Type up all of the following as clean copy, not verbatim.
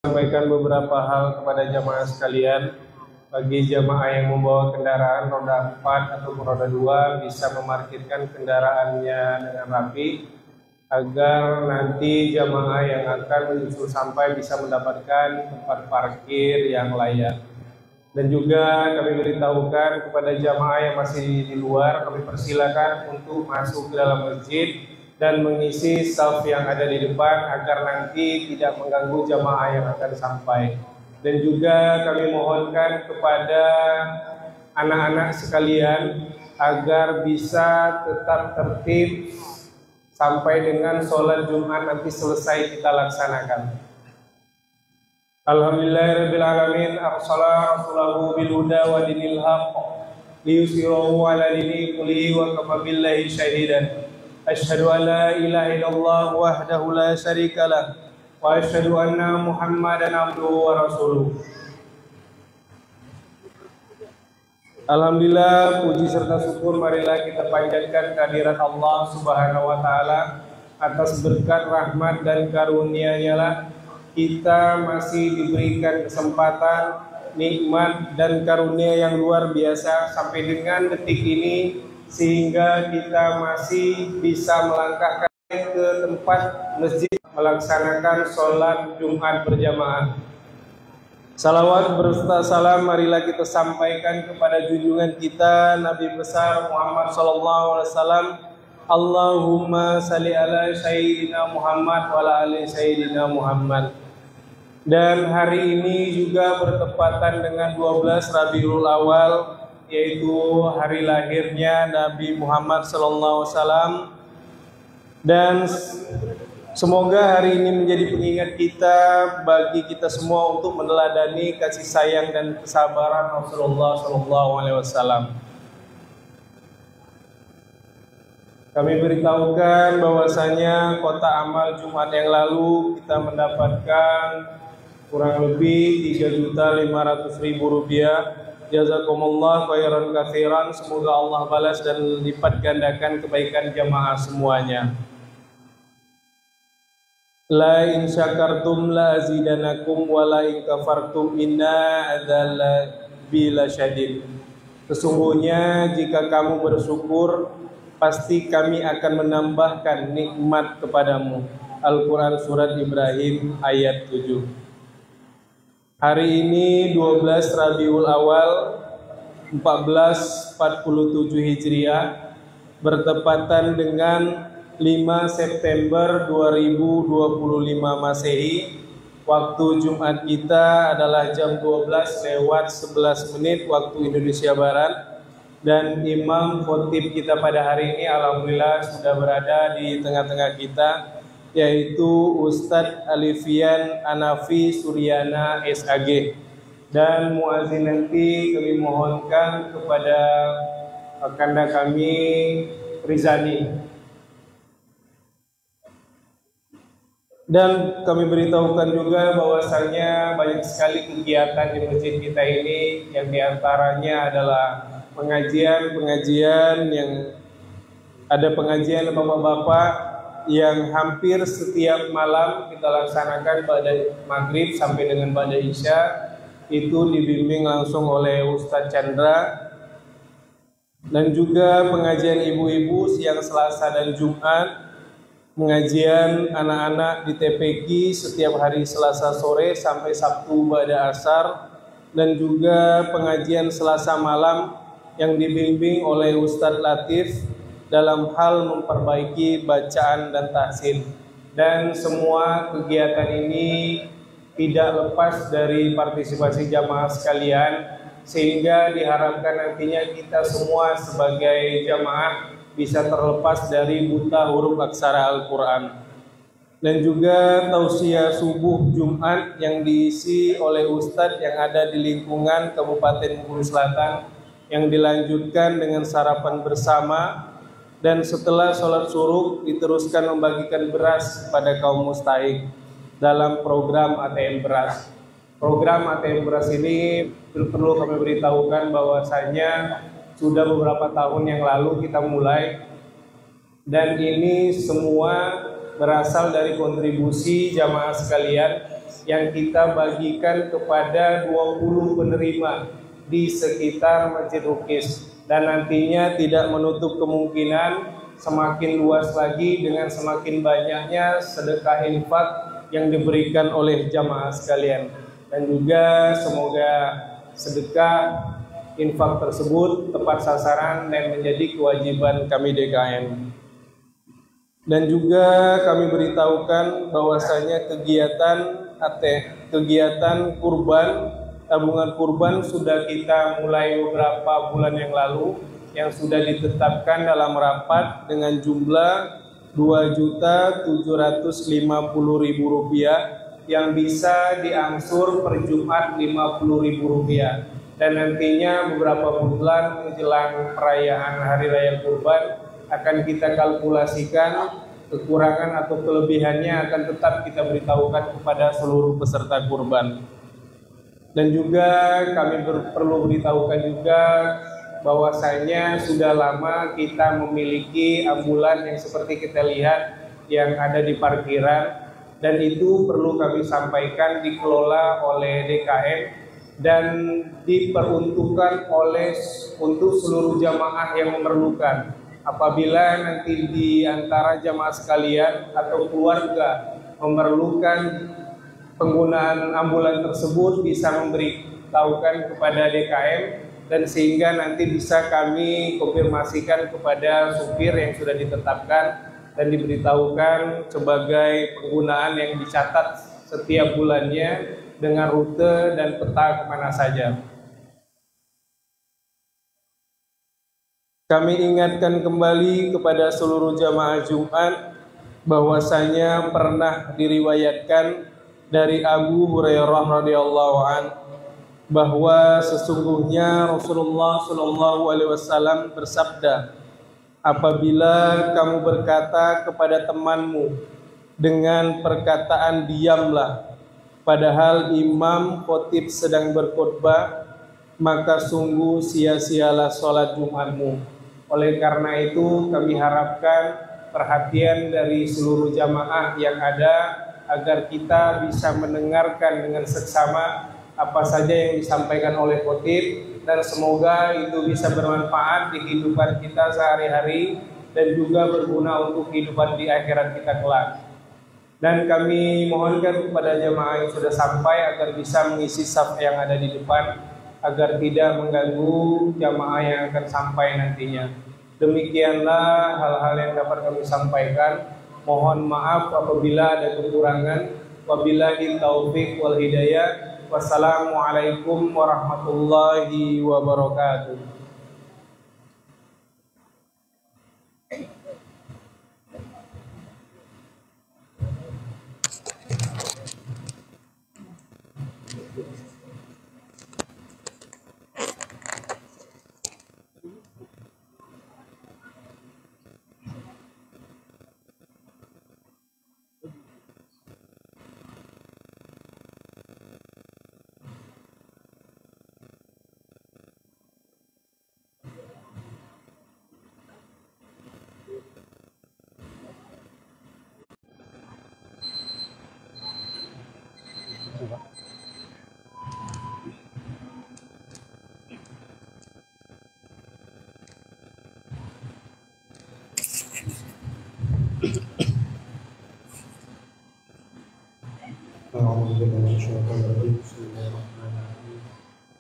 Sampaikan beberapa hal kepada jamaah sekalian. Bagi jamaah yang membawa kendaraan roda 4 atau roda 2 bisa memarkirkan kendaraannya dengan rapi agar nanti jamaah yang akan menyusul sampai bisa mendapatkan tempat parkir yang layak. Dan juga kami beritahukan kepada jamaah yang masih di luar, kami persilakan untuk masuk ke dalam masjid dan mengisi saf yang ada di depan agar nanti tidak mengganggu jamaah yang akan sampai. Dan juga kami mohonkan kepada anak-anak sekalian agar bisa tetap tertib sampai dengan sholat Jumat nanti selesai kita laksanakan. Alhamdulillahirabbil alamin, arsala rasulahu bil huda wa dinil haqq liyusirahu ala dini kullihi wa kafa billahi syahidan. Asyhadu an la ilaha illallah wahdahu la syarika lah wa asyhadu anna Muhammadan abduhu wa rasuluh. Alhamdulillah, puji serta syukur marilah kita panjatkan kehadirat Allah Subhanahu wa taala atas berkat rahmat dan karunia-Nya lah kita masih diberikan kesempatan, nikmat dan karunia yang luar biasa sampai dengan detik ini, sehingga kita masih bisa melangkahkan ke tempat masjid melaksanakan sholat Jumat berjamaah. Salawat berserta salam marilah kita sampaikan kepada junjungan kita Nabi besar Muhammad sallallahu alaihi wasallam. Allahumma salli ala sayyidina Muhammad wa ala ali sayyidina Muhammad. Dan hari ini juga bertepatan dengan 12 Rabiul Awal, yaitu hari lahirnya Nabi Muhammad sallallahu alaihi wasallam. Dan semoga hari ini menjadi pengingat kita bagi kita semua untuk meneladani kasih sayang dan kesabaran Rasulullah sallallahu alaihi wasallam. Kami beritahukan bahwasanya kotak amal Jumat yang lalu kita mendapatkan kurang lebih 3.500.000 rupiah. Jazakumullah khairan katsiran. Semoga Allah balas dan lipat gandakan kebaikan jamaah semuanya. La in syakartum la azidanakum wa la in kafartum inna adzabi lasyadid. Sesungguhnya jika kamu bersyukur pasti kami akan menambahkan nikmat kepadamu. Al-Quran Surat Ibrahim ayat 7. Hari ini 12 Rabiul Awal 1447 Hijriah bertepatan dengan 5 September 2025 Masehi. Waktu Jumat kita adalah jam 12:11 waktu Indonesia Barat. Dan imam khotib kita pada hari ini alhamdulillah sudah berada di tengah-tengah kita, yaitu Ustadz Alifian Anafi Suryana SAG. Dan muazin nanti kami mohonkan kepada Kanda kami Rizani. Dan kami beritahukan juga bahwasanya banyak sekali kegiatan di masjid kita ini, yang diantaranya adalah pengajian yang ada pengajian bapak-bapak yang hampir setiap malam kita laksanakan pada maghrib sampai dengan pada isya, itu dibimbing langsung oleh Ustadz Chandra. Dan juga pengajian ibu-ibu siang Selasa dan Jumat, pengajian anak-anak di TPQ setiap hari Selasa sore sampai Sabtu pada asar, dan juga pengajian Selasa malam yang dibimbing oleh Ustadz Latif dalam hal memperbaiki bacaan dan tahsin. Dan semua kegiatan ini tidak lepas dari partisipasi jamaah sekalian, sehingga diharapkan nantinya kita semua sebagai jamaah bisa terlepas dari buta huruf aksara Al-Quran. Dan juga tausiah subuh Jumat yang diisi oleh Ustadz yang ada di lingkungan Kabupaten Bengkulu Selatan, yang dilanjutkan dengan sarapan bersama, dan setelah sholat suruh diteruskan membagikan beras pada kaum mustahik dalam program ATM beras. Program ATM beras ini perlu kami beritahukan bahwasanya sudah beberapa tahun yang lalu kita mulai, dan ini semua berasal dari kontribusi jamaah sekalian yang kita bagikan kepada 20 penerima di sekitar Masjid Rukis, dan nantinya tidak menutup kemungkinan semakin luas lagi dengan semakin banyaknya sedekah infak yang diberikan oleh jamaah sekalian. Dan juga semoga sedekah infak tersebut tepat sasaran dan menjadi kewajiban kami DKM. Dan juga kami beritahukan bahwasanya kegiatan kurban, tabungan kurban sudah kita mulai beberapa bulan yang lalu, yang sudah ditetapkan dalam rapat dengan jumlah Rp2.750.000 yang bisa diangsur per Jumat Rp50.000. Dan nantinya beberapa bulan menjelang perayaan Hari Raya Kurban akan kita kalkulasikan kekurangan atau kelebihannya, akan tetap kita beritahukan kepada seluruh peserta kurban. Dan juga kami perlu beritahukan juga bahwasanya sudah lama kita memiliki ambulan yang seperti kita lihat yang ada di parkiran, dan itu perlu kami sampaikan dikelola oleh DKM dan diperuntukkan untuk seluruh jamaah yang memerlukan. Apabila nanti di antara jamaah sekalian atau keluarga memerlukan penggunaan ambulan tersebut, bisa memberitahukan kepada DKM, dan sehingga nanti bisa kami konfirmasikan kepada supir yang sudah ditetapkan dan diberitahukan sebagai penggunaan yang dicatat setiap bulannya dengan rute dan peta kemana saja. Kami ingatkan kembali kepada seluruh jamaah Jumat bahwasanya pernah diriwayatkan dari Abu Hurairah radhiyallahu an bahwa sesungguhnya Rasulullah sallallahu alaihi wasallam bersabda, apabila kamu berkata kepada temanmu dengan perkataan diamlah, padahal imam khotib sedang berkhutbah, maka sungguh sia-sialah sholat Jumatmu. Oleh karena itu kami harapkan perhatian dari seluruh jamaah yang ada agar kita bisa mendengarkan dengan seksama apa saja yang disampaikan oleh khotib, dan semoga itu bisa bermanfaat di kehidupan kita sehari-hari dan juga berguna untuk kehidupan di akhirat kita kelak. Dan kami mohonkan kepada jamaah yang sudah sampai agar bisa mengisi saf yang ada di depan, agar tidak mengganggu jamaah yang akan sampai nantinya. Demikianlah hal-hal yang dapat kami sampaikan. Mohon maaf apabila ada kekurangan. Wabillahi taufiq wal hidayah. Wassalamualaikum warahmatullahi wabarakatuh.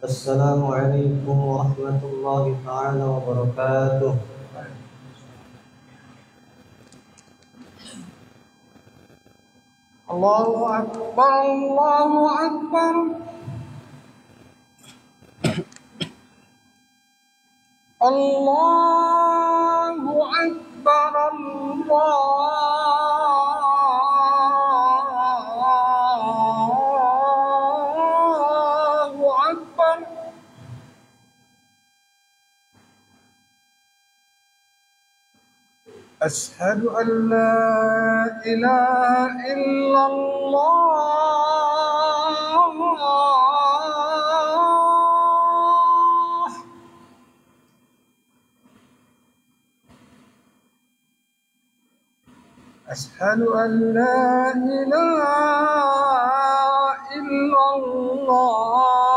Assalamualaikum warahmatullahi ta'ala wabarakatuh. Allahu Akbar, Allahu Akbar. Allahu Akbar, Allahu Akbar. Asyhadu an la ilaha illallah. Asyhadu an la ilaha إلا الله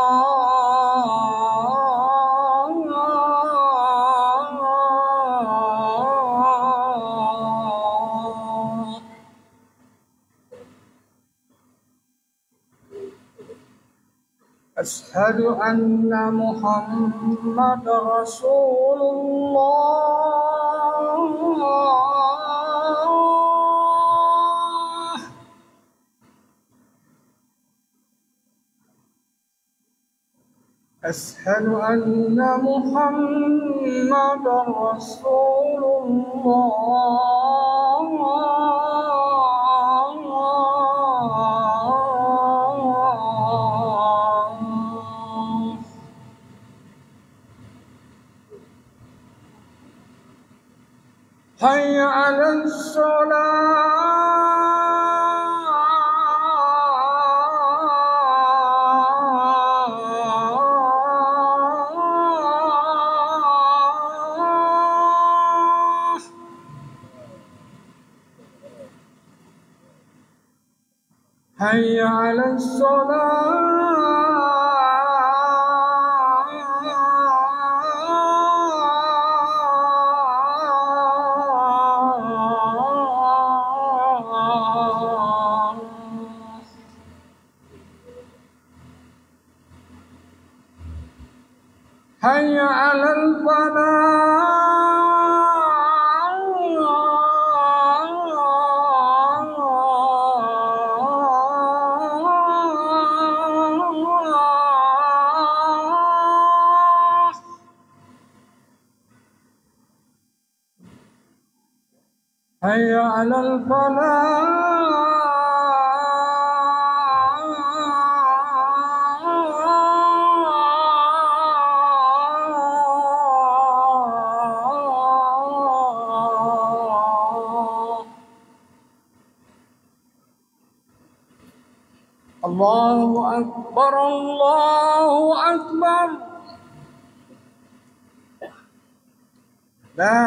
أشهد أن محمد رسول الله أشهد أن محمد رسول الله حي على الصلاة حي على الصلاة حي على الفلاح حي على الفلاح الله أكبر الله أكبر لا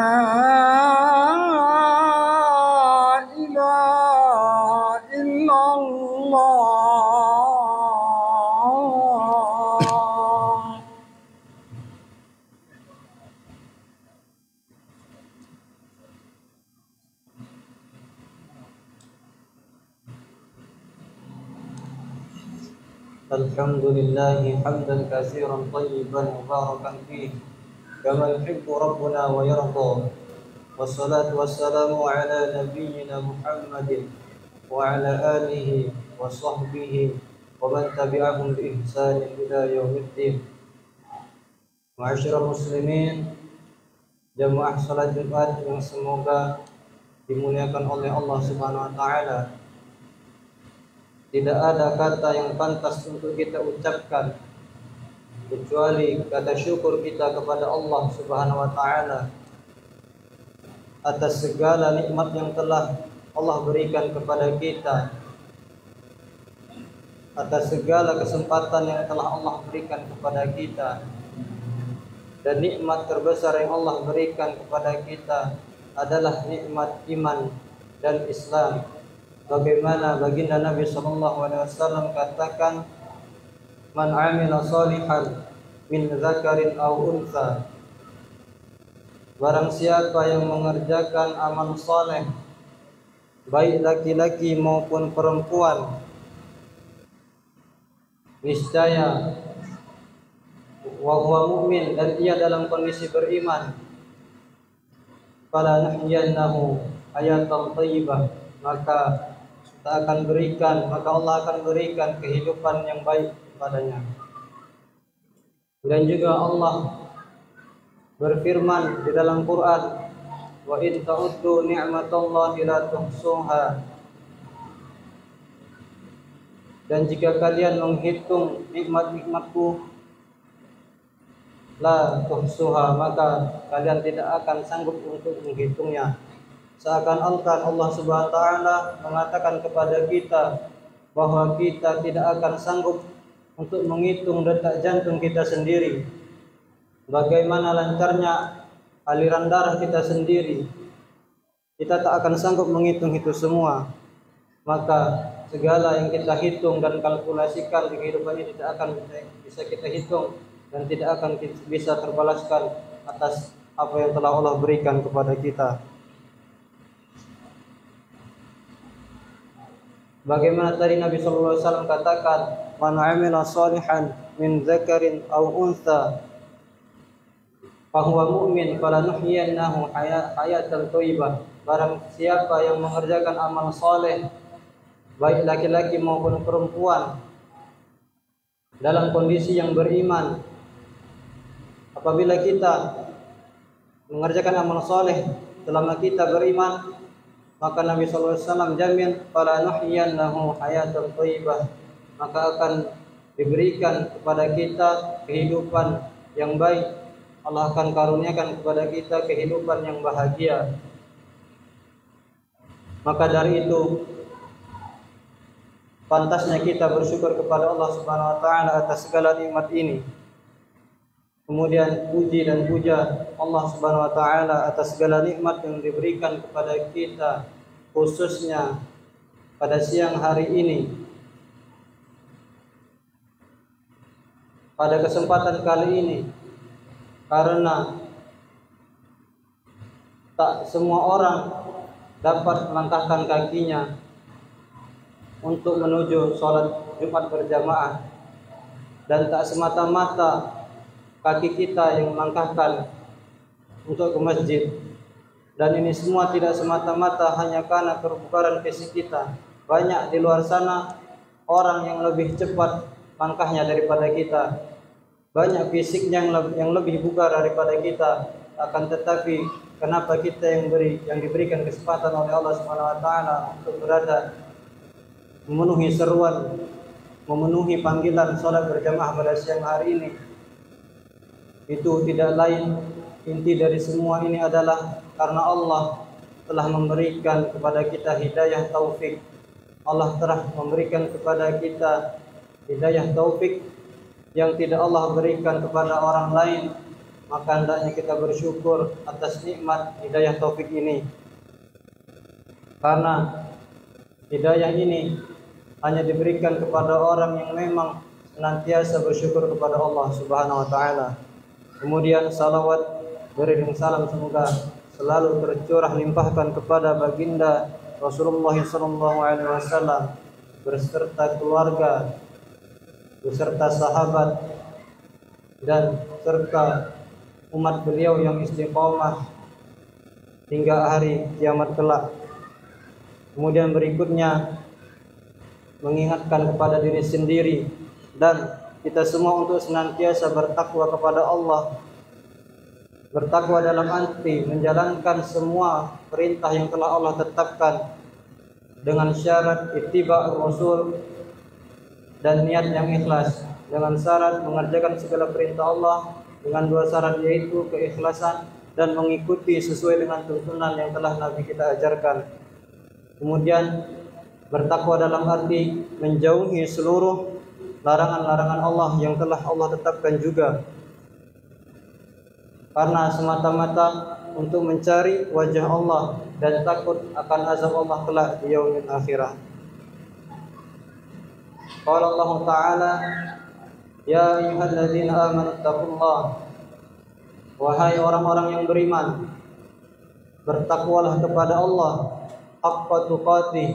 إله إلا الله الحمد لله حمدا كثيرا طيبا مباركا فيه كما يحب ربنا ويرضى والصلاة والسلام على نبينا محمد وعلى آله وصحبه ومن تبعهم بإحسان إلى يوم الدين. Ma'asyiral muslimin, jamaah salat Jumat yang semoga dimuliakan oleh Allah Subhanahu wa taala. Tidak ada kata yang pantas untuk kita ucapkan kecuali kata syukur kita kepada Allah Subhanahu wa taala atas segala nikmat yang telah Allah berikan kepada kita, atas segala kesempatan yang telah Allah berikan kepada kita. Dan nikmat terbesar yang Allah berikan kepada kita adalah nikmat iman dan Islam. Bagaimana baginda Nabi SAW katakan, man amila salihan min zakarin aw untha, barang siapa yang mengerjakan amal saleh baik laki-laki maupun perempuan, niscaya wa huwa mu'min, dan ia dalam kondisi beriman, fala nahyiyannahu hayatan thayyibah, maka Allah akan berikan kehidupan yang baik padanya. Dan juga Allah berfirman di dalam Quran, wa in ta'uddu ni'matallahi la tuhsuha, dan jika kalian menghitung nikmat-nikmatku, la tuhsuha, maka kalian tidak akan sanggup untuk menghitungnya. Seakan-akan Allah Subhanahu wa taala mengatakan kepada kita bahwa kita tidak akan sanggup untuk menghitung detak jantung kita sendiri, bagaimana lancarnya aliran darah kita sendiri. Kita tak akan sanggup menghitung itu semua. Maka segala yang kita hitung dan kalkulasikan di kehidupan ini tidak akan bisa kita hitung dan tidak akan bisa terbalaskan atas apa yang telah Allah berikan kepada kita. Bagaimana tadi Nabi sallallahu alaihi wasallam katakan, "Man 'amila shalihan min dzakarin aw untha fa huwa mu'min falanuhyiyannahu hayatan thayyibah." Barang siapa yang mengerjakan amal saleh baik laki-laki maupun perempuan dalam kondisi yang beriman, apabila kita mengerjakan amal saleh selama kita beriman, maka Nabi sallallahu alaihi wasallam jamin fala nuhyiyannahu hayatan thayyibah, maka akan diberikan kepada kita kehidupan yang baik. Allah akan karuniakan kepada kita kehidupan yang bahagia. Maka dari itu pantasnya kita bersyukur kepada Allah Subhanahu wa taala atas segala nikmat ini. Kemudian puji dan puja Allah Subhanahu wa taala atas segala nikmat yang diberikan kepada kita, khususnya pada siang hari ini. Pada kesempatan kali ini, karena tak semua orang dapat melangkahkan kakinya untuk menuju sholat Jumat berjamaah, dan tak semata-mata kaki kita yang melangkahkan untuk ke masjid, dan ini semua tidak semata-mata hanya karena kebugaran fisik kita. Banyak di luar sana orang yang lebih cepat langkahnya daripada kita, banyak fisiknya yang lebih bugar daripada kita. Akan tetapi kenapa kita yang diberikan kesempatan oleh Allah Subhanahu wa taala untuk berada memenuhi seruan, memenuhi panggilan salat berjamaah pada siang hari ini, itu tidak lain, inti dari semua ini adalah karena Allah telah memberikan kepada kita hidayah taufik. Allah telah memberikan kepada kita hidayah taufik yang tidak Allah berikan kepada orang lain. Maka hendaknya kita bersyukur atas nikmat hidayah taufik ini, karena hidayah ini hanya diberikan kepada orang yang memang senantiasa bersyukur kepada Allah Subhanahu wa taala. Kemudian salawat beriring salam semoga selalu tercurah limpahkan kepada baginda Rasulullah sallallahu alaihi wasallam beserta keluarga, beserta sahabat, dan serta umat beliau yang istiqomah hingga hari kiamat kelak. Kemudian berikutnya mengingatkan kepada diri sendiri dan kita semua untuk senantiasa bertakwa kepada Allah. Bertakwa dalam arti menjalankan semua perintah yang telah Allah tetapkan dengan syarat ittiba' Rasul dan niat yang ikhlas, dengan syarat mengerjakan segala perintah Allah dengan dua syarat, yaitu keikhlasan dan mengikuti sesuai dengan tuntunan yang telah Nabi kita ajarkan. Kemudian bertakwa dalam arti menjauhi seluruh larangan-larangan Allah yang telah Allah tetapkan juga, karena semata-mata untuk mencari wajah Allah dan takut akan azab Allah kelak di yaumil akhirah. Qala Allah Ta'ala, ya ayyuhalladzina amanu taqullaha, wahai orang-orang yang beriman, bertakwalah kepada Allah haqqa tuqatih,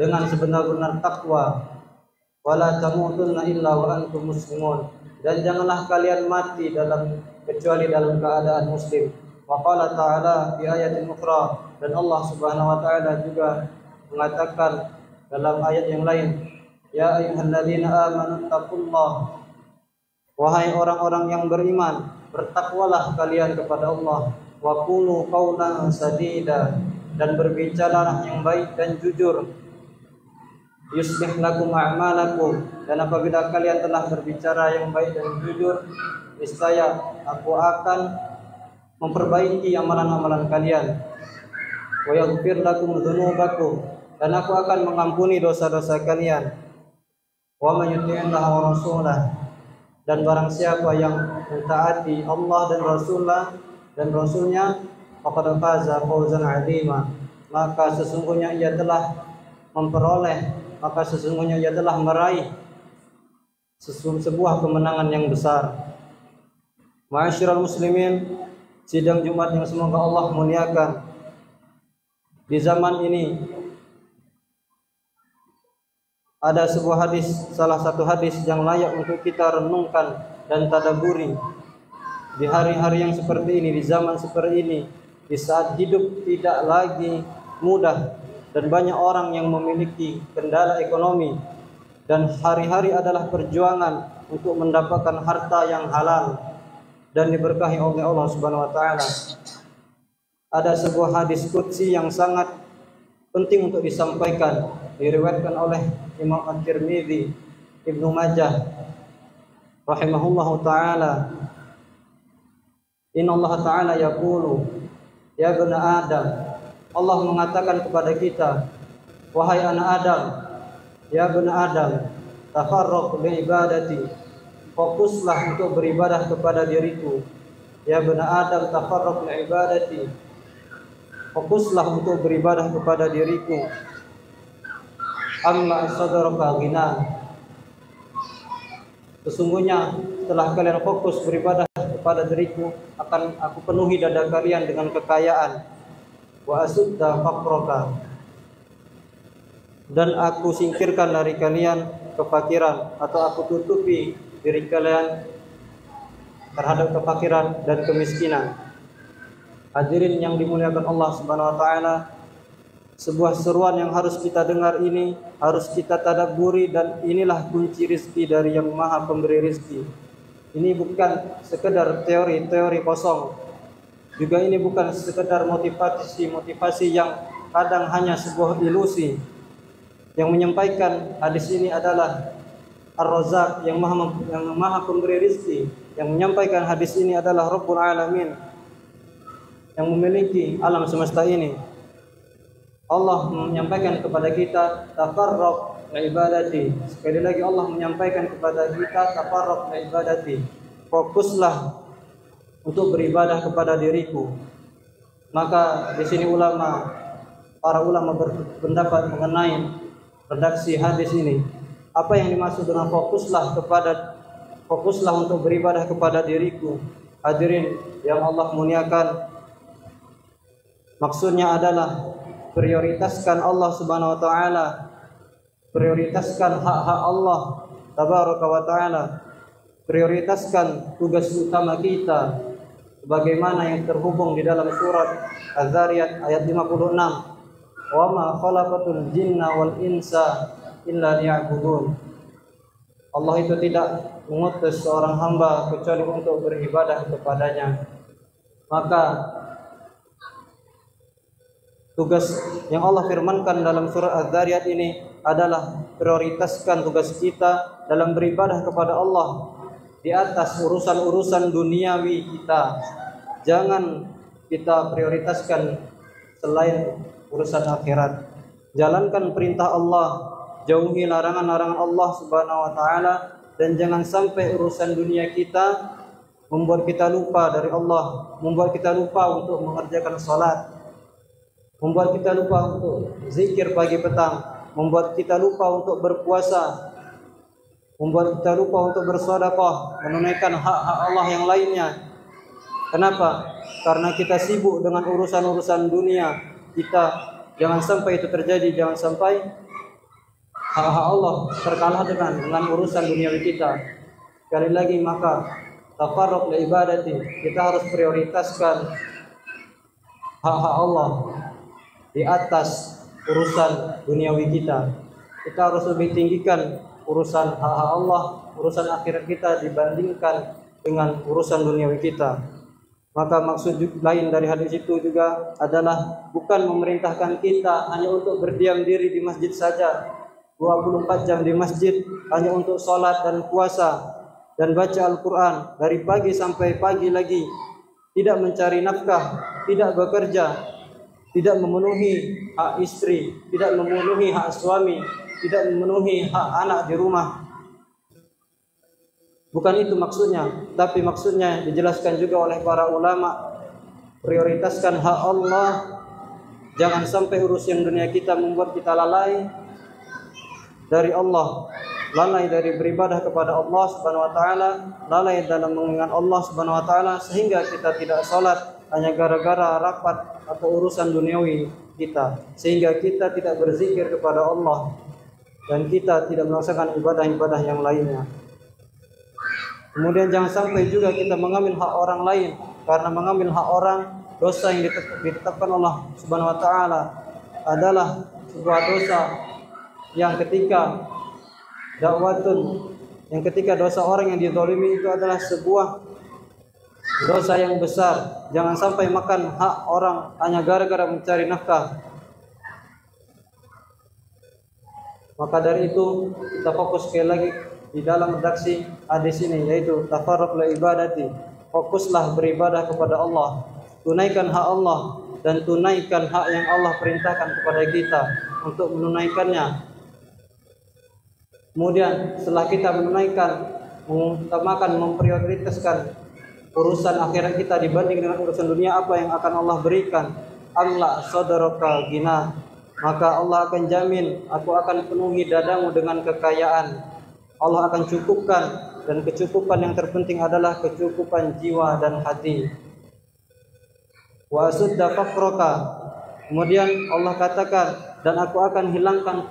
dengan sebenar-benar takwa, wala tamutunna illa wa antum muslimun, dan janganlah kalian mati kecuali dalam keadaan muslim. Wa qala ta'ala fi ayatin ukhra, dan Allah Subhanahu wa taala juga mengatakan dalam ayat yang lain, ya ayyuhalladzina amanu taqullaha, wahai orang-orang yang beriman, bertakwalah kalian kepada Allah, wa qulu qawlan sadida, dan berbicaralah yang baik dan jujur, yuslih lakum a'malakum, dan apabila kalian telah berbicara yang baik dan jujur, niscaya aku akan memperbaiki amalan-amalan kalian, wa yaghfir lakum dzunubakum, dan aku akan mengampuni dosa-dosa kalian, wa may yuti'illah wa rasulah, dan barang siapa yang mentaati Allah dan Rasulnya, faqad faza fawzan 'azima, maka sesungguhnya ia telah memperoleh maka sesungguhnya ia telah meraih sebuah kemenangan yang besar. Ma'asyiral muslimin, sidang Jumat yang semoga Allah muliakan. Di zaman ini ada sebuah hadis, salah satu hadis yang layak untuk kita renungkan dan tadabburi. Di hari-hari yang seperti ini, di zaman seperti ini, di saat hidup tidak lagi mudah dan banyak orang yang memiliki kendala ekonomi, dan hari-hari adalah perjuangan untuk mendapatkan harta yang halal dan diberkahi oleh Allah Subhanahu wa taala. Ada sebuah hadis qudsi yang sangat penting untuk disampaikan, diriwayatkan oleh Imam At-Tirmidzi, Ibnu Majah rahimahullahu taala. Inna Allah taala yaqulu ya bani Adam, Allah mengatakan kepada kita, wahai anak Adam, ya bani Adam, tafarraq li ibadati, fokuslah untuk beribadah kepada diriku. Ya bani Adam, tafarraq li ibadati, fokuslah untuk beribadah kepada diriku. Amma sadraka ghina, sesungguhnya setelah kalian fokus beribadah kepada diriku, akan aku penuhi dada kalian dengan kekayaan. Wa asudda faqraka, dan aku singkirkan dari kalian kefakiran, atau aku tutupi diri kalian terhadap kefakiran dan kemiskinan. Hadirin yang dimuliakan Allah Subhanahu wa taala, sebuah seruan yang harus kita dengar ini, harus kita tadabburi, dan inilah kunci rizki dari Yang Maha Pemberi rizki. Ini bukan sekedar teori-teori kosong, juga ini bukan sekedar motivasi yang kadang hanya sebuah ilusi. Yang menyampaikan hadis ini adalah Ar-Razzaq, yang maha pemberi rizki. Yang menyampaikan hadis ini adalah Rabbul Alamin, yang memiliki alam semesta ini. Allah menyampaikan kepada kita, tafarraq li ibadati. Sekali lagi Allah menyampaikan kepada kita, tafarraq li ibadati, fokuslah untuk beribadah kepada diriku. Maka di sini para ulama berpendapat mengenai redaksi hadis ini. Apa yang dimaksud dengan fokuslah untuk beribadah kepada diriku? Hadirin yang Allah muliakan, maksudnya adalah prioritaskan Allah Subhanahu wa taala, prioritaskan hak-hak Allah tabaraka wa taala, prioritaskan tugas utama kita sebagaimana yang terhubung di dalam surat Az-Zariyat ayat 56. Wa ma khalaqatul jinna wal insa illa liya'budun. Allah itu tidak mengutus seorang hamba kecuali untuk beribadah kepadanya. Maka tugas yang Allah firmankan dalam surah Az-Zariyat ini adalah prioritaskan tugas kita dalam beribadah kepada Allah di atas urusan-urusan duniawi kita. Jangan kita prioritaskan selain urusan akhirat. Jalankan perintah Allah, jauhi larangan-larangan Allah Subhanahu wa taala, dan jangan sampai urusan dunia kita membuat kita lupa dari Allah, membuat kita lupa untuk mengerjakan salat, membuat kita lupa untuk zikir pagi petang, membuat kita lupa untuk berpuasa, membuat kita lupa untuk bersedekah, menunaikan hak-hak Allah yang lainnya. Kenapa? Karena kita sibuk dengan urusan-urusan dunia kita. Jangan sampai itu terjadi, jangan sampai hak-hak Allah terkalah dengan urusan duniawi kita. Sekali lagi, maka tafarruq li ibadati, kita harus prioritaskan hak-hak Allah di atas urusan duniawi kita. Kita harus lebih tinggikan urusan hak-hak Allah, urusan akhirat kita dibandingkan dengan urusan duniawi kita. Maka maksud lain dari hadis itu juga adalah bukan memerintahkan kita hanya untuk berdiam diri di masjid saja, 24 jam di masjid hanya untuk sholat dan puasa dan baca Al-Quran dari pagi sampai pagi lagi, tidak mencari nafkah, tidak bekerja, tidak memenuhi hak istri, tidak memenuhi hak suami, tidak memenuhi hak anak di rumah. Bukan itu maksudnya, tapi maksudnya dijelaskan juga oleh para ulama, prioritaskan hak Allah. Jangan sampai urusan dunia kita membuat kita lalai, dari Allah, lalai dari beribadah kepada Allah Subhanahu wa taala, lalai dalam mengingat Allah Subhanahu wa taala, sehingga kita tidak salat hanya gara-gara rapat atau urusan duniawi kita, sehingga kita tidak berzikir kepada Allah dan kita tidak melaksanakan ibadah-ibadah yang lainnya. Kemudian jangan sampai juga kita mengambil hak orang lain, karena mengambil hak orang, dosa yang ditetapkan Allah Subhanahu wa taala adalah sebuah dosa yang ketika ketika dosa orang yang dizalimi itu adalah sebuah dosa yang besar. Jangan sampai makan hak orang hanya gara-gara mencari nafkah. Maka dari itu kita fokus sekali lagi di dalam redaksi hadis ini, yaitu tafarruq li ibadati. Fokuslah beribadah kepada Allah, tunaikan hak Allah dan tunaikan hak yang Allah perintahkan kepada kita untuk menunaikannya. Kemudian setelah kita menunaikan, mengutamakan, memprioritaskan urusan akhirat kita dibanding dengan urusan dunia, apa yang akan Allah berikan? Amla sadaraka gina, maka Allah akan jamin, aku akan penuhi dadamu dengan kekayaan. Allah akan cukupkan, dan kecukupan yang terpenting adalah kecukupan jiwa dan hati. Wa asudda faqraka, kemudian Allah katakan, dan aku akan hilangkan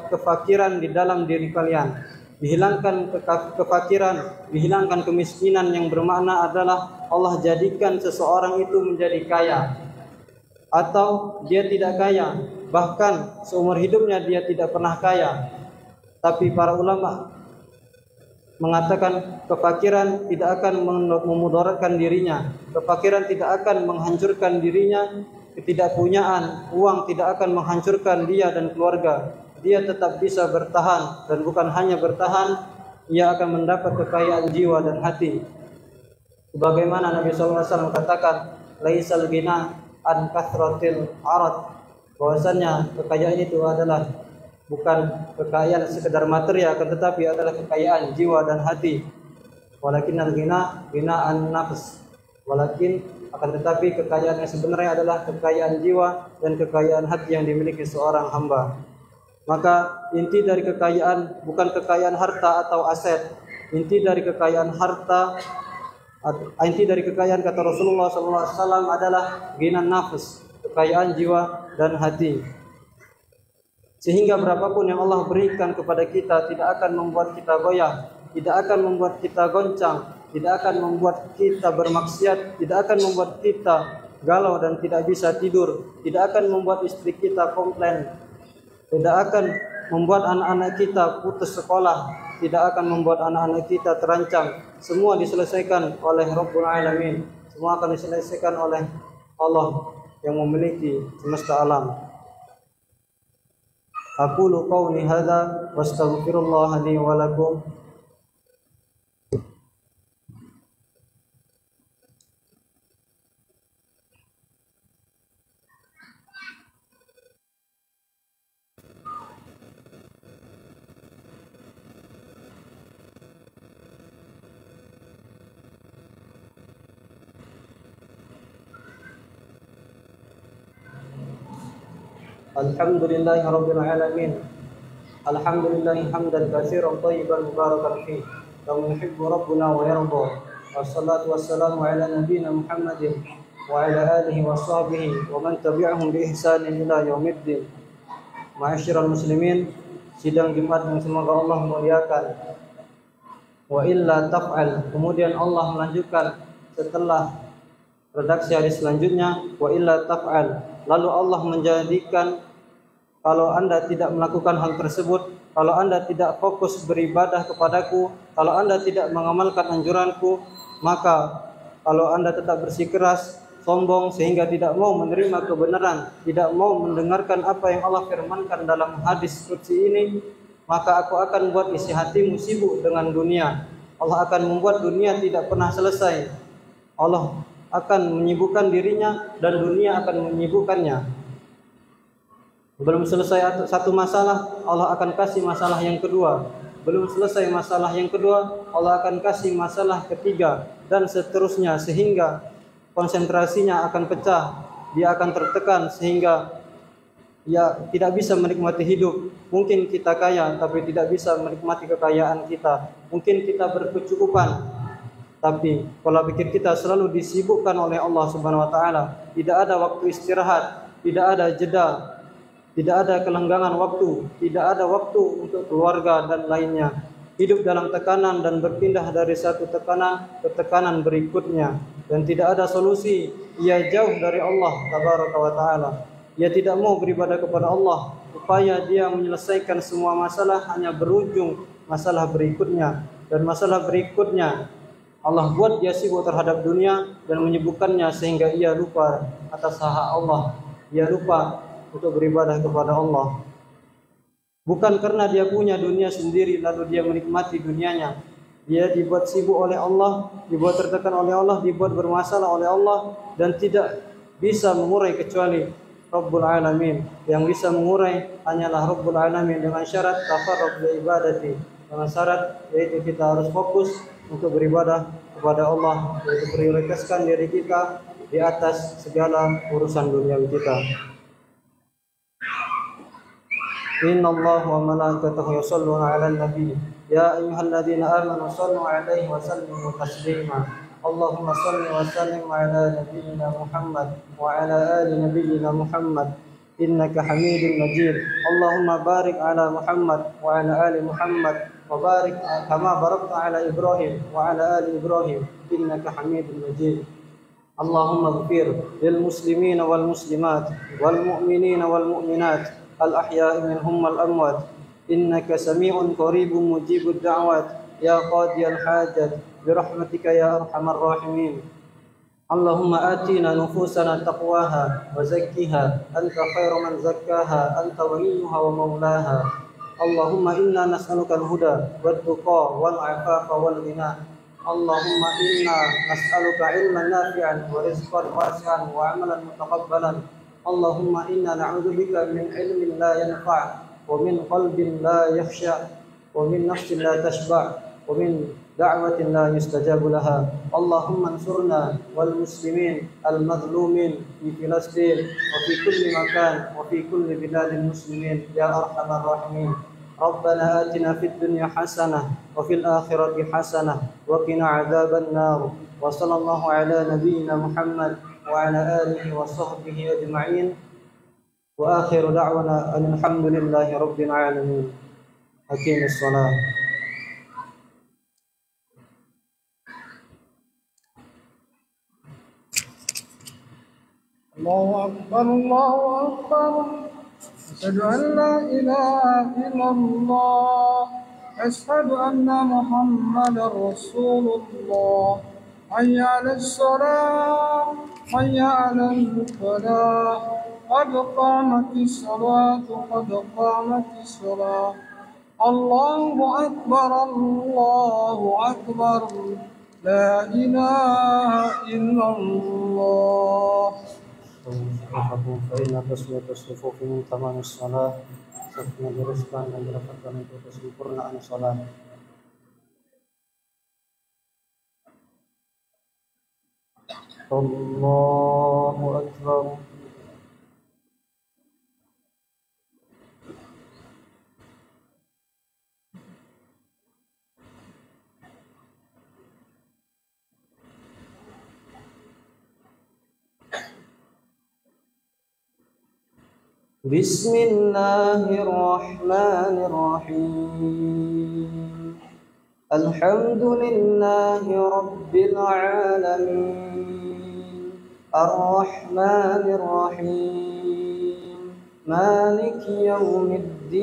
kefakiran di dalam diri kalian. Dihilangkan kefakiran, dihilangkan kemiskinan, yang bermakna adalah Allah jadikan seseorang itu menjadi kaya, atau dia tidak kaya, bahkan seumur hidupnya dia tidak pernah kaya. Tapi para ulama mengatakan kefakiran tidak akan memudaratkan dirinya, kefakiran tidak akan menghancurkan dirinya, ketidakpunyaan uang tidak akan menghancurkan dia dan keluarga. Dia tetap bisa bertahan, dan bukan hanya bertahan, ia akan mendapat kekayaan jiwa dan hati. Sebagaimana Nabi SAW katakan, laisal ghina an kathratil arad, bahwasanya kekayaan itu adalah bukan kekayaan sekedar material, akan tetapi adalah kekayaan jiwa dan hati. Walakin al-ghina ghinaan nafs, walakin akan tetapi kekayaan yang sebenarnya adalah kekayaan jiwa dan kekayaan hati yang dimiliki seorang hamba. Maka inti dari kekayaan bukan kekayaan harta atau aset. Inti dari kekayaan harta, inti dari kekayaan kata Rasulullah SAW adalah ghinan nafs, kekayaan jiwa dan hati. Sehingga berapapun yang Allah berikan kepada kita tidak akan membuat kita goyah, tidak akan membuat kita goncang, tidak akan membuat kita bermaksiat, tidak akan membuat kita galau dan tidak bisa tidur, tidak akan membuat istri kita komplain, tidak akan membuat anak-anak kita putus sekolah, tidak akan membuat anak-anak kita terancam. Semua diselesaikan oleh Rabbul Alamin. Semua akan diselesaikan oleh Allah yang memiliki semesta alam. Aqulu qawli hadza wastaghfirullah li wa lakum. Alhamdulillahi rabbil alamin. Alhamdulillahi hamdan katsiran thayyiban mubarakan fihi, kama yuhibbu rabbuna wa yarda. Wassalatu wassalamu ala nabiyyina Muhammadin wa ala alihi wa sahbihi wa man tabi'ahum bi ihsanin ila yaumiddin. Ma'asyiral muslimin, sidang Jumat yang semoga Allah muliakan. Wa illa taf'al, kemudian Allah melanjutkan setelah redaksi hadis selanjutnya, wa illa taf'al, lalu Allah menjadikan kalau Anda tidak melakukan hal tersebut, kalau Anda tidak fokus beribadah kepadaku, kalau Anda tidak mengamalkan anjuranku, maka kalau Anda tetap bersikeras, sombong sehingga tidak mau menerima kebenaran, tidak mau mendengarkan apa yang Allah firmankan dalam hadis qudsi ini, maka aku akan buat isi hatimu sibuk dengan dunia. Allah akan membuat dunia tidak pernah selesai. Allah akan menyibukkan dirinya dan dunia akan menyibukkannya. Belum selesai satu masalah, Allah akan kasih masalah yang kedua. Belum selesai masalah yang kedua, Allah akan kasih masalah ketiga, dan seterusnya, sehingga konsentrasinya akan pecah. Dia akan tertekan sehingga ya tidak bisa menikmati hidup. Mungkin kita kaya tapi tidak bisa menikmati kekayaan kita. Mungkin kita berkecukupan tapi pola pikir kita selalu disibukkan oleh Allah Subhanahu wa taala. Tidak ada waktu istirahat, tidak ada jeda, tidak ada kelenggangan waktu, tidak ada waktu untuk keluarga dan lainnya. Hidup dalam tekanan dan berpindah dari satu tekanan ke tekanan berikutnya, dan tidak ada solusi. Ia jauh dari Allah Tabaraka wa taala. Ia tidak mau beribadah kepada Allah. Upaya dia menyelesaikan semua masalah hanya berujung masalah berikutnya, dan masalah berikutnya Allah buat dia sibuk terhadap dunia dan menyibukkannya sehingga ia lupa atas hak Allah. Ia lupa untuk beribadah kepada Allah. Bukan karena dia punya dunia sendiri lalu dia menikmati dunianya. Dia dibuat sibuk oleh Allah, dibuat tertekan oleh Allah, dibuat bermasalah oleh Allah, dan tidak bisa mengurai kecuali Rabbul Alamin. Yang bisa mengurai hanyalah Rabbul Alamin dengan syarat tafarruq bi ibadati. Dengan syarat yaitu kita harus fokus untuk beribadah kepada Allah, yaitu prioritaskan diri kita di atas segala urusan dunia kita. Inna Allah wa malaikatahu yusholluna 'alan nabi ya ayyuhalladzina amanu shallu 'alaihi wa sallimu taslima. Allahumma shalli wa sallim 'ala nabiyyina Muhammad wa 'ala ali nabiyyina Muhammad innaka Hamidum Majid. Allahumma barik 'ala Muhammad wa 'ala ali Muhammad wa barik kama barakta 'ala Ibrahim wa 'ala ali Ibrahim innaka Hamidum Majid. Allahumma ighfir lil muslimina wal muslimat wal mu'minina wal mu'minat al-ahya'i minhum wal amwat innaka sami'un qaribun mujibud da'wat ya qadiyal hajat birahmatika ya arhamar rahimin. Allahumma atina nufusana taqwaha wa zakkiha anta khairu man zakkaha anta waliyuha wa maulaha. Allahumma inna nas'aluka al-huda wad tuqa wal 'afafa wal ghina. Allahumma inna nas'aluka ilman nafi'an wa rizqan wasi'an wa 'amalan mutaqabbalan. Allahumma inna na'udzubika min ilmin la yanfa' wa min qalbin la yakhsha' wa min nafsin la tashba' wa min da'watin la yustajabu laha. Allahumma ansurna wal muslimin al mazlumin fi Filastin wa fi kulli makan wa fi kulli biladil muslimin ya arhamar rahimin. Rabbana atina fid dunya hasanah wa fil akhirati hasanah wa qina adzaban nar. Wa sallallahu ala nabiyyina Muhammad wa ala alihi wa sahbihi ajma'in. Wa akhiru da'wana alhamdulillahi rabbil alamin. Aqimus shalah. Allahu Akbar, Allahu Akbar. Asyhadu an la ilaha illallah. Asyhadu anna Muhammadar Rasulullah. Hayya 'alas shalah, hayya 'alal falah. Qad qamatis salatu, qad qamatis salah. Allahu Akbar, Allahu Akbar. La ilaha illallah. Fa'inna tasmiyatus sufufi min tamamis salah. Safna diruskan dan dirapatkan untuk kesempurnaan salat. Allahu Akbar. Bismillahirrahmanirrahim. Alhamdulillahi rabbil alamin. Ar-Rahmanir Rahim. Maliki yaumiddin.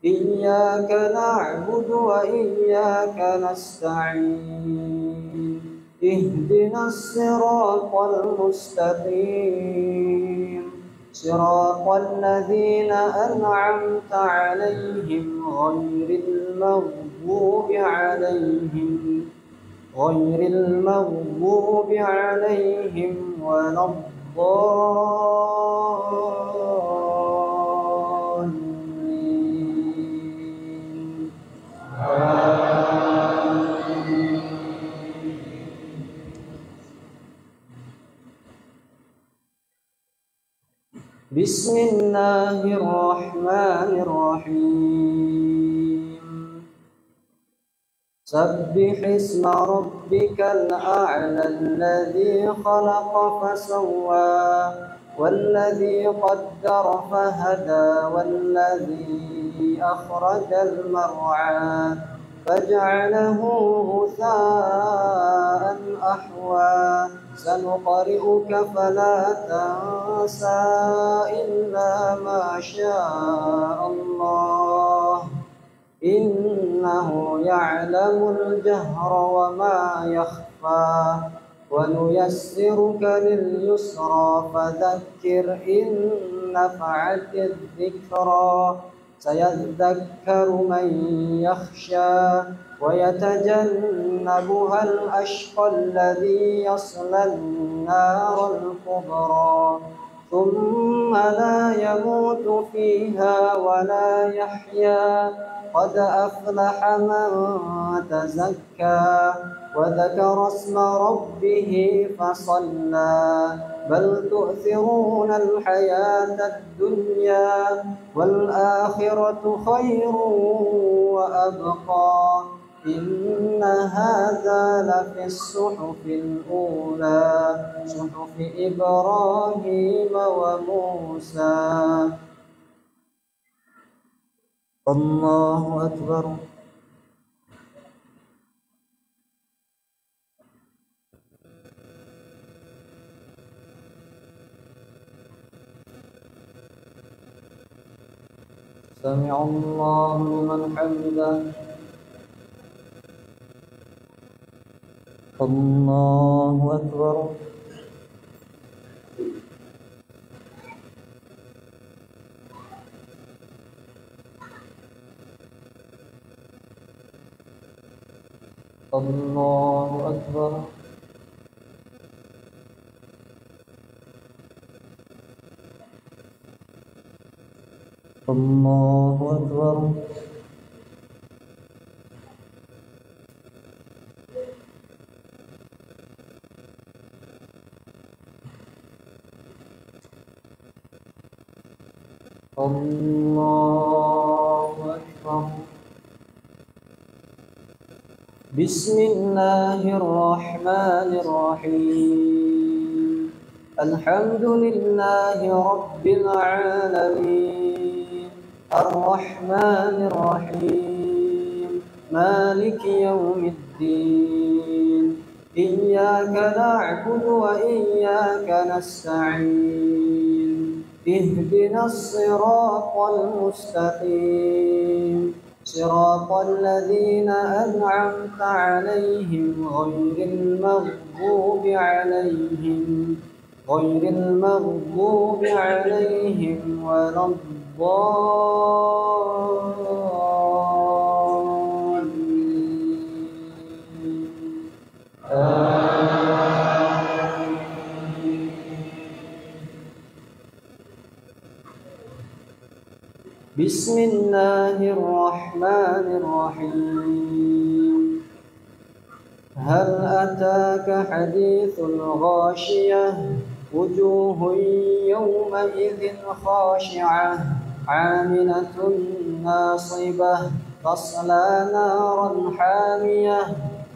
Iyyaka na'budu wa iyyaka nasta'in. Ihdinas siratal mustaqim. Siratal ladzina an'amta 'alaihim ghairil maghdubi 'alaihim waladdallin. بسم الله الرحمن الرحيم سبح اسم ربك الأعلى الذي خلق فسوى والذي قدر فهدى والذي أخرج المرعى فجعله غثاء أحوى سنقرئك فلا تنسى إلا ما شاء الله إنه يعلم الجهر وما يخفى ونيسرك لليسرى فذكر إن نفعت الذكرى سيذكر من يخشى ويتجنبها الأشقى الذي يصلى النار الكبرى ثم لا يموت فيها ولا يحيا قد أفلح من تزكى وذكر اسم ربه فصلى بل تؤثرون الحياة الدنيا والآخرة خير وأبقى إن هذا لفي الصحف الأولى صحف إبراهيم وموسى الله أكبر سمع الله لمن حمده الله أكبر الله أكبر الله أكبر الله أكبر بسم الله الرحمن الرحيم الحمد لله رب العالمين الرحمن الرحيم مالك يوم الدين إياك نعبد وإياك نستعين اهدنا الصراط المستقيم صراط الذين أنعمت عليهم غير المغضوب عليهم ولا بسم الله الرحمن الرحيم هل أتاك حديث الغاشية وجوه يومئذ خاشعة عاملة ناصبة تصلى نارا حامية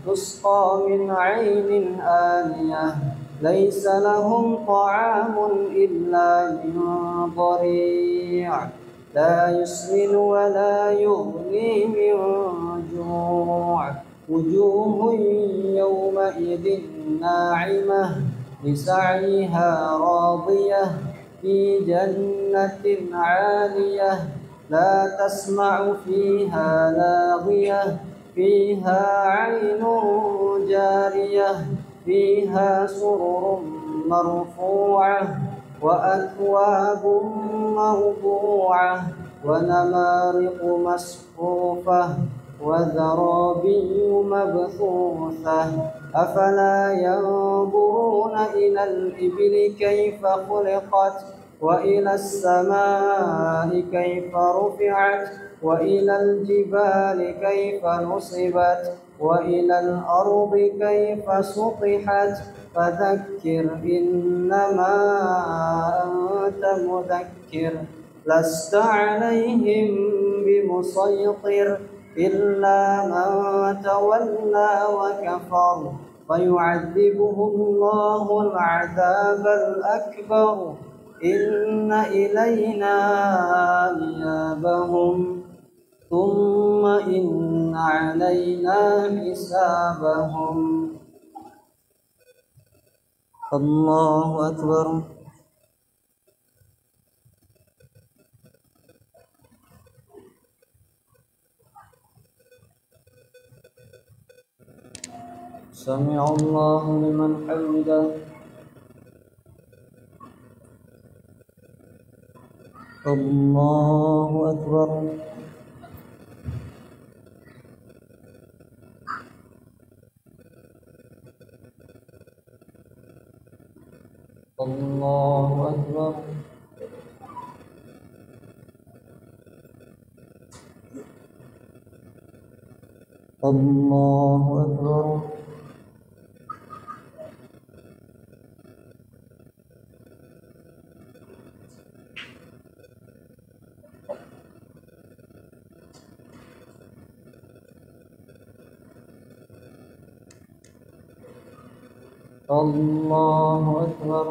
تسقى من عين آنية ليس لهم طعام إلا من ضريع لا يسمن ولا يغني من جوع وجوه يومئذ ناعمة لسعيها راضية في جنة عالية لا تسمع فيها لاغية فيها عين جارية فيها سرر مرفوعة وأكواب موضوعة ونمارق مصفوفة وزرابي مبثوثة أفلا ينظرون إلى الإبل كيف خلقت وإلى السماء كيف رفعت وإلى الجبال كيف نصبت وإلى الأرض كيف سطحت فذكر إنما أنت مذكر لست عليهم بمسيطر إلا من تولى وكفر فيعذبه الله العذاب الأكبر إن إلينا إيابهم ثم إن علينا حسابهم. الله أكبر. سمع الله لمن حمده. الله أكبر. الله أكبر. الله أكبر. الله أكبر.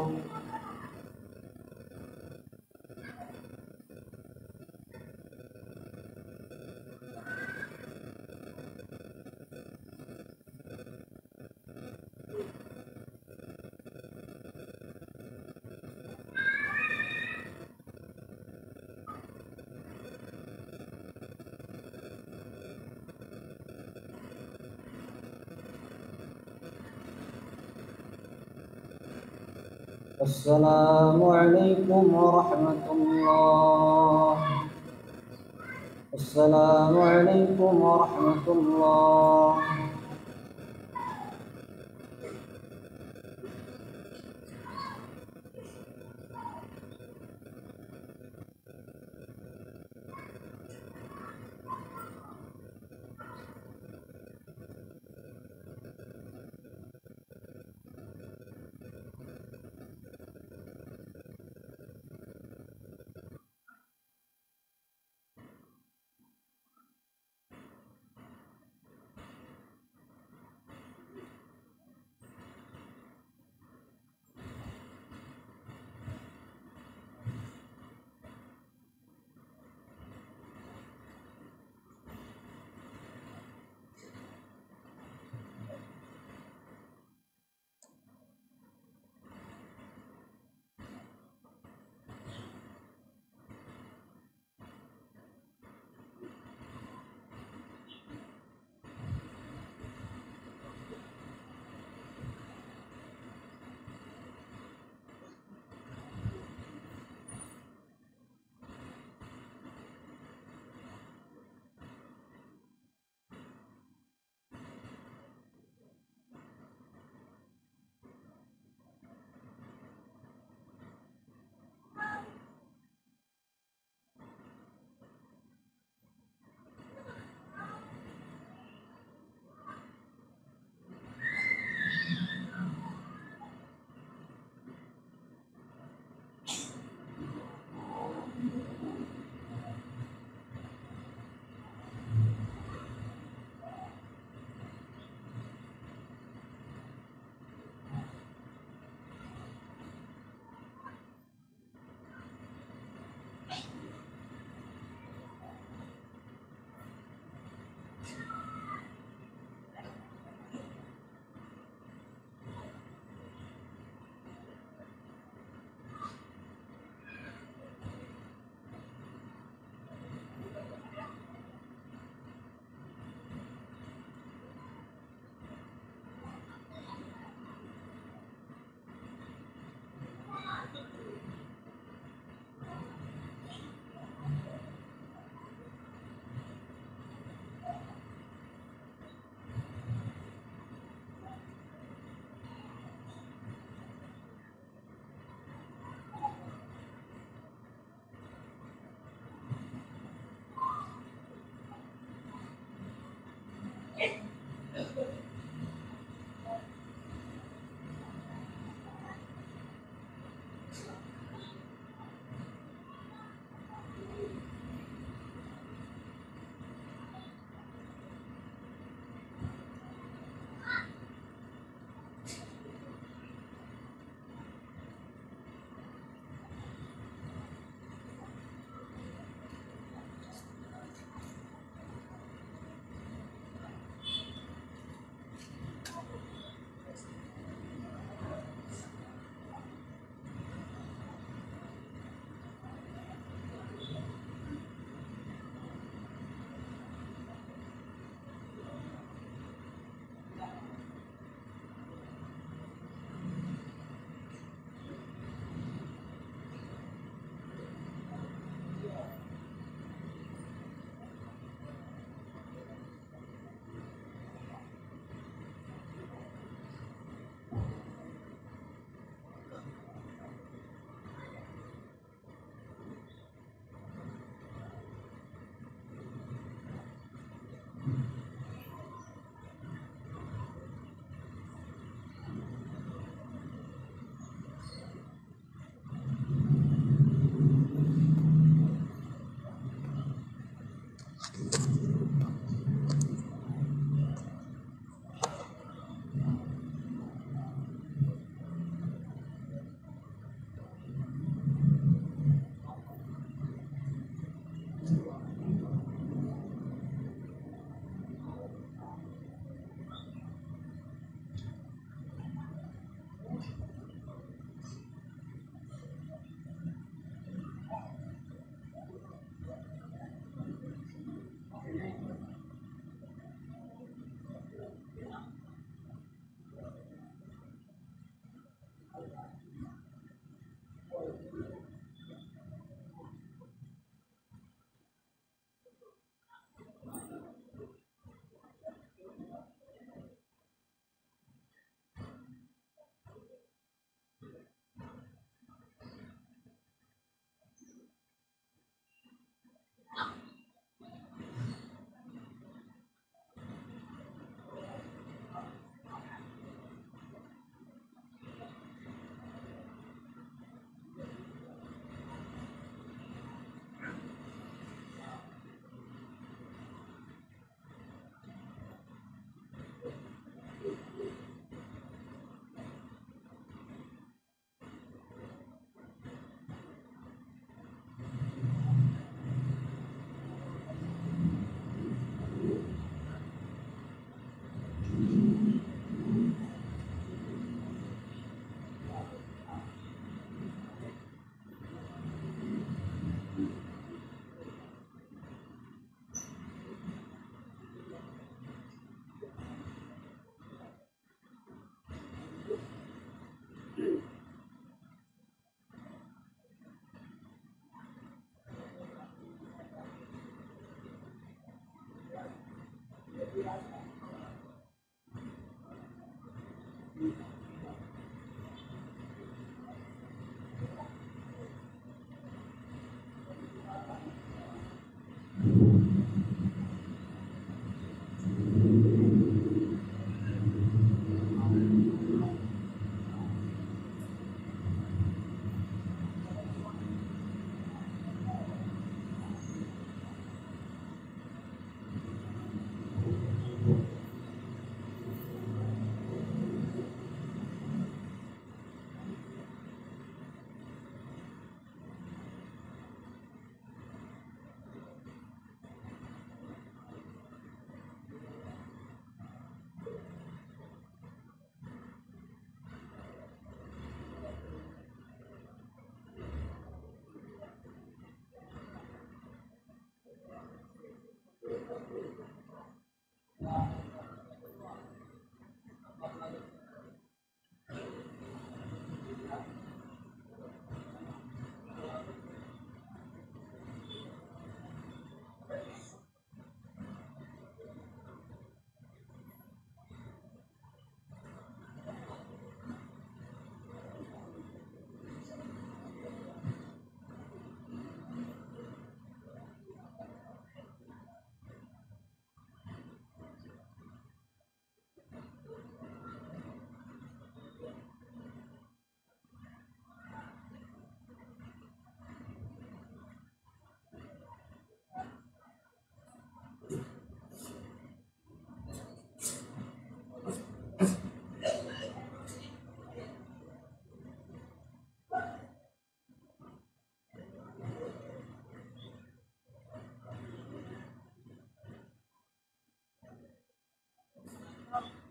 السلام عليكم ورحمة الله. السلام عليكم ورحمة الله. Akbar.